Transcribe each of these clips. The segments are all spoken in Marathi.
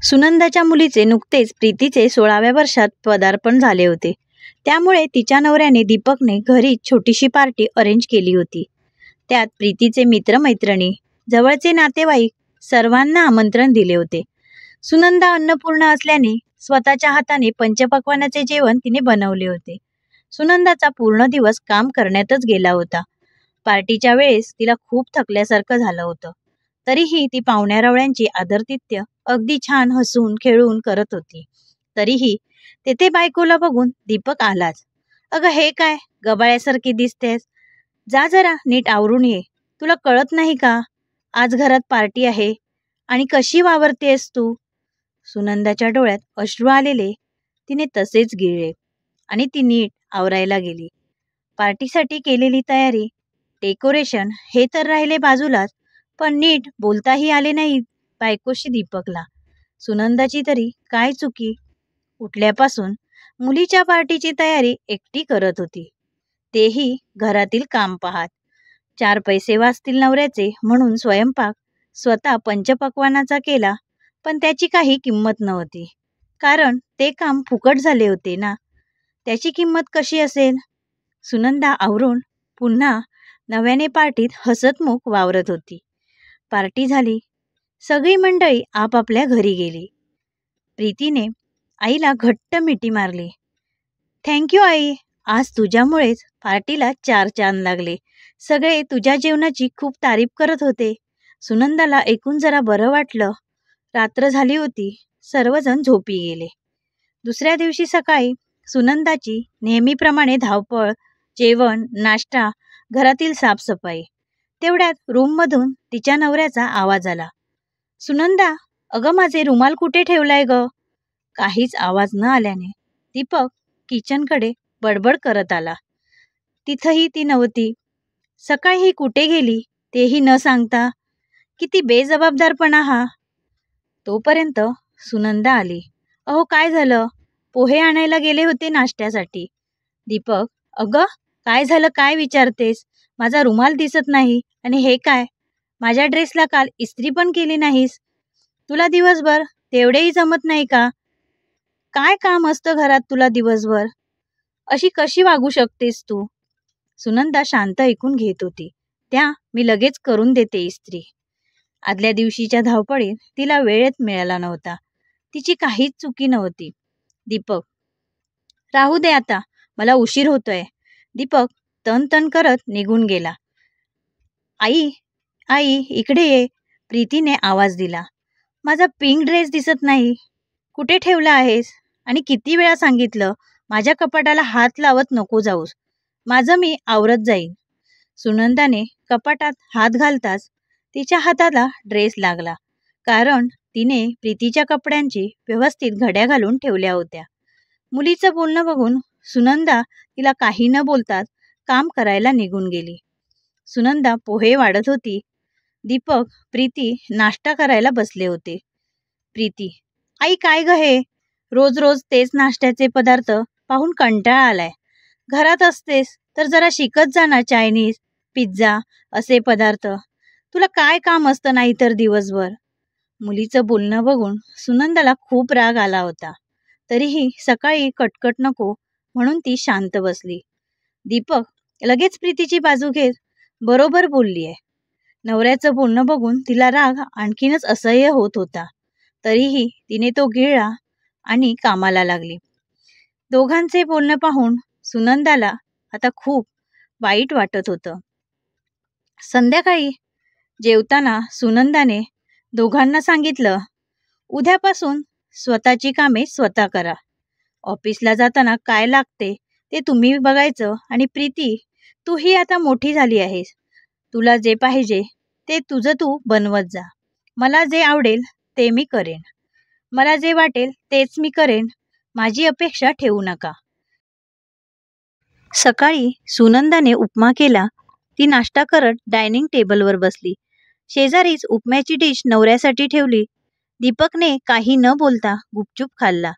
सुनंदाच्या मुलीचे नुकतेच प्रीतीचे 16व्या वर्षात पदार्पण झाले होते. त्यामुळे तिच्या नवऱ्याने दीपकने घरी छोटीशी पार्टी अरेंज केली होती. त्यात प्रीतीचे मित्रमैत्रिणी, जवळचे नातेवाईक सर्वांना आमंत्रण दिले होते. सुनंदा अन्नपूर्णा असल्याने स्वतःच्या हाताने पंचपक्वान्नाचे जेवण तिने बनवले होते. सुनंदाचा पूर्ण दिवस काम करण्यातच गेला होता. पार्टीच्या वेळेस तिला खूप थकल्यासारखं झालं होतं. तरीही ती पाहुण्यारावळ्यांची आदरातिथ्य अगदी छान हसून खेळून करत होती. तरीही तेथे बायकोला बघून दीपक आलाच. "अगं हे काय गबाळ्यासारखी दिसतेस? जा जरा नीट आवरून ये. तुला कळत नाही का? आज घरात पार्टी आहे आणि कशी वावरतेस तू?" सुनंदाच्या डोळ्यात अश्रू आलेले तिने तसेच गिळले आणि ती नीट आवरायला गेली. पार्टीसाठी केलेली तयारी, डेकोरेशन हे तर राहिले बाजूलाच, पण नीट बोलताही आले नाही बायकोशी दीपकला. सुनंदाची तरी काय चुकी? उठल्यापासून मुलीच्या पार्टीची तयारी एकटी करत होती, तेही घरातील काम पाहत. 4 पैसे वाचतील नवऱ्याचे म्हणून स्वयंपाक स्वतः पंचपक्वान्नाचा केला, पण त्याची काही किंमत नव्हती, कारण ते काम फुकट झाले होते ना. त्याची किंमत कशी असेल? सुनंदा आवरून पुन्हा नव्याने पार्टीत हसतमुख वावरत होती. पार्टी झाली. सगळी मंडळी आपापल्या घरी गेली. प्रीतीने आईला घट्ट मिठी मारली. "थँक्यू आई, आज तुझ्यामुळेच पार्टीला 4 चांद लागले. सगळे तुझ्या जेवणाची खूप तारीफ करत होते." सुनंदाला ऐकून जरा बरं वाटलं. रात्र झाली होती. सर्वजण झोपी गेले. दुसऱ्या दिवशी सकाळी सुनंदाची नेहमीप्रमाणे धावपळ, जेवण, नाश्ता, घरातील साफसफाई. तेवढ्यात रूममधून तिच्या नवऱ्याचा आवाज आला. "सुनंदा, अगं माझे रुमाल कुठे ठेवलाय ग?" काहीच आवाज न आल्याने दीपक किचनकडे बडबड करत आला. तिथंही ती नव्हती. सकाळी ही कुठे गेली तेही न सांगता? किती बेजबाबदारपणा हा. तोपर्यंत सुनंदा आली. "अहो काय झालं? पोहे आणायला गेले होते नाश्त्यासाठी." दीपक, "अगं काय झालं काय विचारतेस? माझा रुमाल दिसत नाही आणि हे काय? माझ्या ड्रेसला काल इस्त्री पण केली नाहीस. तुला दिवसभर तेवढेही जमत नाही का? काय काम असतं घरात तुला दिवसभर? अशी कशी वागू शकतेस तू?" सुनंदा शांत ऐकून घेत होती. "त्या मी लगेच करून देते इस्त्री." आदल्या दिवशीच्या धावपळीत तिला वेळच मिळाला नव्हता. तिची काहीच चुकी नव्हती. "दीपक, राहू दे आता, मला उशीर होतोय." दीपक तन करत निघून गेला. "आई, आई इकडे ये." प्रीतीने आवाज दिला. "माझा पिंक ड्रेस दिसत नाही. कुठे ठेवला आहेस? आणि किती वेळा सांगितलं माझ्या कपाटाला हात लावत नको जाऊस. माझं मी आवरत जाईन." सुनंदाने कपाटात हात घालताच तिच्या हाताला ड्रेस लागला, कारण तिने प्रीतीच्या कपड्यांची व्यवस्थित घड्या घालून ठेवल्या होत्या. मुलीचं बोलणं बघून सुनंदा तिला काही न बोलताच काम करायला निघून गेली. सुनंदा पोहे वाढत होती. दीपक, प्रीती नाश्ता करायला बसले होते. प्रीती, "आई काय ग हे? रोज रोज तेच नाश्त्याचे पदार्थ पाहून कंटाळा आलाय. घरात असतेस तर जरा शिकत जा ना चायनीज, पिझ्झा असे पदार्थ. तुला काय काम असतं नाही तर दिवसभर." मुलीचं बोलणं बघून सुनंदाला खूप राग आला होता. तरीही सकाळी कटकट नको म्हणून ती शांत बसली. दीपक लगेच प्रीतीची बाजू घेत, "बरोबर बोललीये." नवऱ्याचं बोलणं बघून तिला राग आणखीनच असह्य होत होता. तरीही तिने तो गिळला आणि कामाला लागली. दोघांचे बोलणं पाहून सुनंदाला आता खूप वाईट वाटत होतं. संध्याकाळी जेवताना सुनंदाने दोघांना सांगितलं, "उद्यापासून स्वतःची कामे स्वतः करा. ऑफिसला जाताना काय लागते ते तुम्ही बघायचं आणि प्रीती, तूही आता मोठी झाली आहेस. तुला जे पाहिजे ते तुझं तू बनवत जा. मला जे आवडेल ते मी करेन. मला जे वाटेल तेच मी करेन. माझी अपेक्षा ठेवू नका." सकाळी सुनंदाने उपमा केला. ती नाश्ता करत डायनिंग टेबलवर बसली. शेजारीच उपम्याची डिश नवऱ्यासाठी ठेवली. दीपकने काही न बोलता गुपचूप खाल्ला.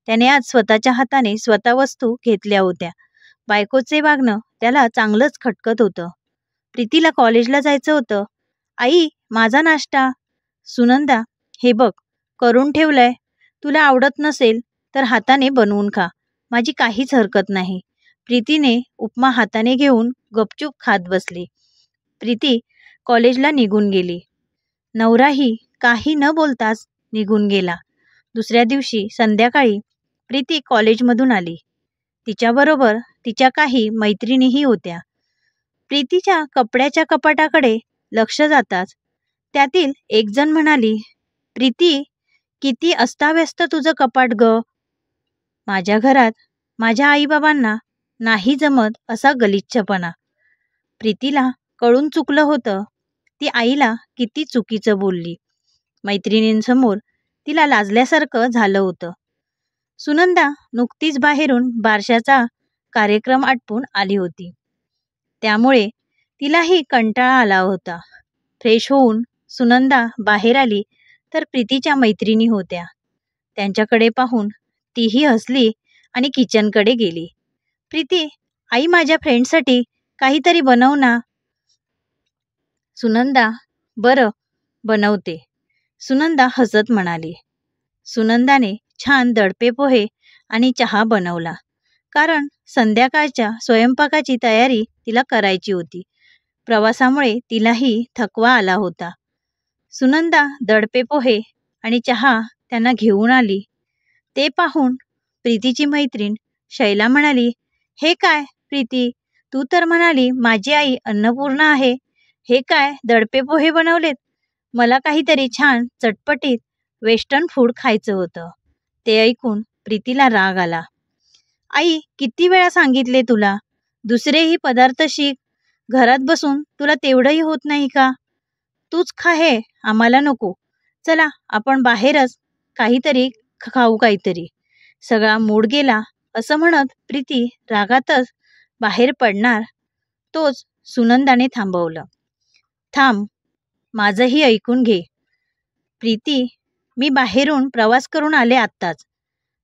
त्याने आज स्वतःच्या हाताने स्वतः वस्तू घेतल्या होत्या. बायकोचे वागणं त्याला चांगलंच खटकत होतं. प्रीतीला कॉलेजला जायचं होतं. "आई, माझा नाश्ता." "सुनंदा, हे बघ, करून ठेवलंय. तुला आवडत नसेल तर हाताने बनवून खा. माझी काहीच हरकत नाही. प्रीतीने उपमा हाताने घेऊन गपचूप खात बसली. प्रीती कॉलेजला निघून गेली. नवराही काही न बोलताच निघून गेला. दुसऱ्या दिवशी संध्याकाळी प्रीती कॉलेजमधून आली. तिच्याबरोबर तिच्या काही मैत्रिणीही होत्या. प्रीतीच्या कपड्याच्या कपाटाकडे लक्ष जाताच त्यातील एक जण म्हणाली, "प्रीती, किती अस्ताव्यस्त तुझं कपाट ग. माझ्या घरात माझ्या आईबाबांना नाही जमत असा गलिच्छपणा." प्रीतीला कळून चुकलं होतं. ती आईला किती चुकीचं बोलली. मैत्रिणींसमोर तिला लाजल्यासारखं झालं होतं. सुनंदा नुकतीच बाहेरून बारशाचा कार्यक्रम आटपून आली होती. त्यामुळे तिलाही कंटाळा आला होता. फ्रेश होऊन सुनंदा बाहेर आली तर प्रीतीच्या मैत्रिणी होत्या. त्यांच्याकडे पाहून तीही हसली आणि किचनकडे गेली. "प्रीती, आई माझ्या फ्रेंडसाठी काहीतरी बनव ना." सुनंदा, "बरं, बनवते." सुनंदा हसत म्हणाली. सुनंदाने छान दडपे पोहे आणि चहा बनवला. कारण संध्याकाळच्या स्वयंपाकाची तयारी तिला करायची होती. प्रवासामुळे तिलाही थकवा आला होता. सुनंदा दडपे पोहे आणि चहा त्यांना घेऊन आली. ते पाहून प्रीतीची मैत्रीण शैला म्हणाली, "हे काय प्रीती, तू तर म्हणाली माझी आई अन्नपूर्णा आहे. हे काय दडपे पोहे बनवलेत? मला काहीतरी छान चटपटीत वेस्टर्न फूड खायचं होतं." ते ऐकून प्रीतीला राग आला. "आई, किती वेळा सांगितले तुला? दुसरेही पदार्थ शिक. घरात बसून तुला तेवढंही होत नाही का? तूच खा हे, आम्हाला नको. चला आपण बाहेरच काहीतरी खाऊ काहीतरी." सगळा मूड गेला असं म्हणत प्रीती रागातच बाहेर पडणार तोच सुनंदाने थांबवलं. "थांब, माझंही ऐकून घे. प्रीती, मी बाहेरून प्रवास करून आले आत्ताच.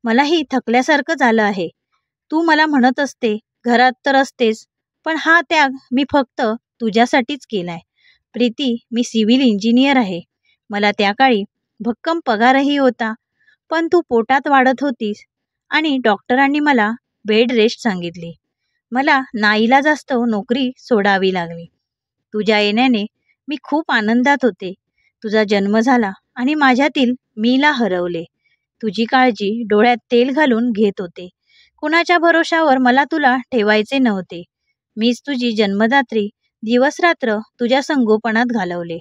मलाही थकल्यासारखं झालं आहे. तू मला म्हणत असते, घरात तर असतेस, पण हा त्याग मी फक्त तुझ्यासाठीच केलाय. प्रीती, मी सिव्हिल इंजिनियर आहे. मला त्या काळी भक्कम पगारही होता. पण तू पोटात वाढत होतीस आणि डॉक्टरांनी मला बेड रेस्ट सांगितली. मला नाईलाजास्तव नोकरी सोडावी लागली. तुझ्या येण्याने मी खूप आनंदात होते. तुझा जन्म झाला आणि माझ्यातील मीला हरवले. तुझी काळजी डोळ्यात तेल घालून घेत होते. कुणाच्या भरोशावर मला तुला ठेवायचे नव्हते. मीच तुझी जन्मदात्री दिवसरात्र तुझ्या संगोपनात घालवले.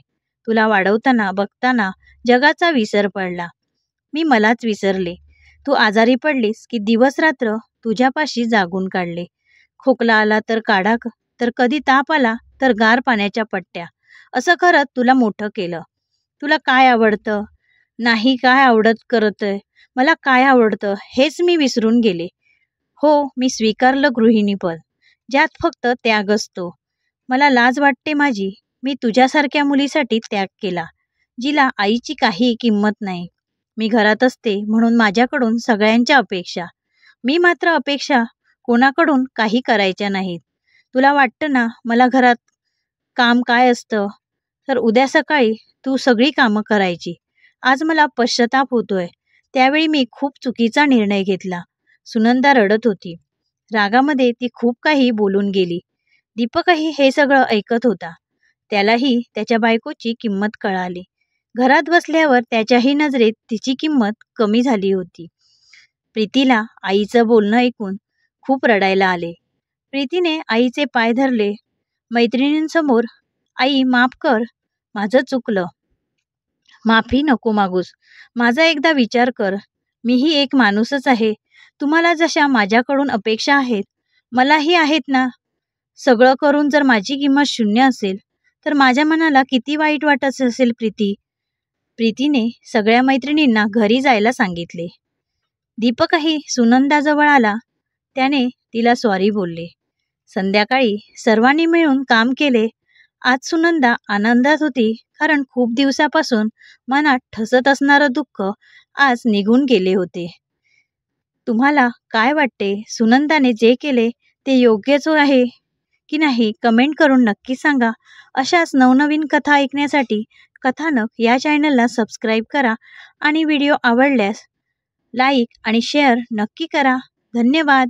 तुला वाढवताना बघताना जगाचा विसर पडला. मी मलाच विसरले. तू आजारी पडलीस की दिवसरात्र तुझ्यापाशी जागून काढले. खोकला आला तर काढा, तर कधी ताप आला तर गार पाण्याच्या पट्ट्या. असं करत तुला मोठं केलं. तुला काय आवडतं, नाही काय आवडत करतोय, मला काय आवडतं हेच मी विसरून गेले. हो, मी स्वीकारलं गृहिणीपद, ज्यात फक्त त्याग असतो. मला लाज वाटते माझी. मी तुझ्यासारख्या मुलीसाठी त्याग केला, जिला आईची काही किंमत नाही. मी घरात असते म्हणून माझ्याकडून सगळ्यांच्या अपेक्षा. मी मात्र अपेक्षा कोणाकडून काही करायच्या नाहीत. तुला वाटतं ना मला घरात काम काय असतं, तर उद्या सकाळी तू सगळी कामं करायची. आज मला पश्चाताप होतोय. त्यावेळी मी खूप चुकीचा निर्णय घेतला." सुनंदा रडत होती. रागामध्ये ती खूप काही बोलून गेली. दीपकही हे सगळं ऐकत होता. त्यालाही त्याच्या बायकोची किंमत कळाली. घरात बसल्यावर त्याच्याही नजरेत तिची किंमत कमी झाली होती. प्रीतीला आईचं बोलणं ऐकून खूप रडायला आले. प्रीतीने आईचे पाय धरले. मैत्रिणींसमोर, "आई, माफ कर. माझं चुकलं. माफी नको मागूस. माझा एकदा विचार कर. मीही एक माणूसच आहे. तुम्हाला जशा माझ्याकडून अपेक्षा आहेत, मलाही आहेत ना. सगळं करून जर माझी किंमत शून्य असेल, तर माझ्या मनाला किती वाईट वाटत असेल प्रीती." प्रीतीने सगळ्या मैत्रिणींना घरी जायला सांगितले. दीपकही सुनंदाजवळ आला. त्याने तिला सॉरी बोलले. संध्याकाळी सर्वांनी मिळून काम केले. आज सुनंदा आनंदात होती, कारण खूप दिवसापासून मनात ठसत असणारं दुःख आज निघून गेले होते. तुम्हाला काय वाटते, सुनंदाने जे केले ते योग्यच आहे की नाही, कमेंट करून नक्की सांगा. अशाच नवनवीन कथा ऐकण्यासाठी कथानक या चॅनलला सबस्क्राईब करा आणि व्हिडिओ आवडल्यास लाईक आणि शेअर नक्की करा. धन्यवाद.